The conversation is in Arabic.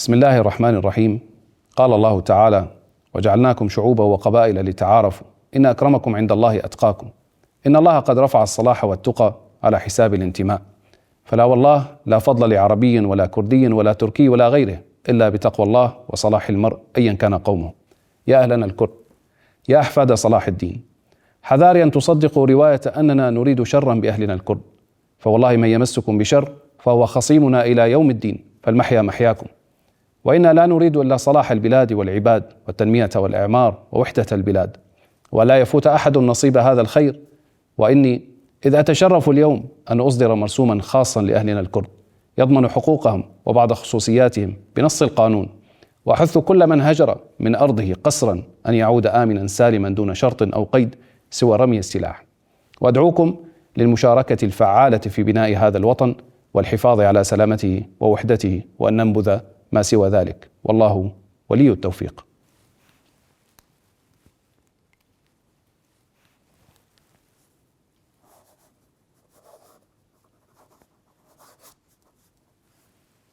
بسم الله الرحمن الرحيم. قال الله تعالى: وجعلناكم شعوبا وقبائل لتعارفوا إن أكرمكم عند الله أتقاكم إن الله قد رفع الصلاح والتقى على حساب الانتماء. فلا والله لا فضل لعربي ولا كردي ولا تركي ولا غيره إلا بتقوى الله وصلاح المرء أيا كان قومه. يا أهلنا الكرد، يا أحفاد صلاح الدين، حذاري أن تصدقوا رواية أننا نريد شرا بأهلنا الكرد، فوالله من يمسكم بشر فهو خصيمنا إلى يوم الدين، فالمحيا محياكم. وإنا لا نريد إلا صلاح البلاد والعباد والتنمية والإعمار ووحدة البلاد، ولا يفوت أحد نصيب هذا الخير. وإني إذ أتشرف اليوم أن أصدر مرسوما خاصا لأهلنا الكرد يضمن حقوقهم وبعض خصوصياتهم بنص القانون، وأحث كل من هجر من أرضه قسرا أن يعود آمنا سالما دون شرط أو قيد سوى رمي السلاح. وأدعوكم للمشاركة الفعالة في بناء هذا الوطن والحفاظ على سلامته ووحدته، وأن ننبذ ما سوى ذلك، والله ولي التوفيق.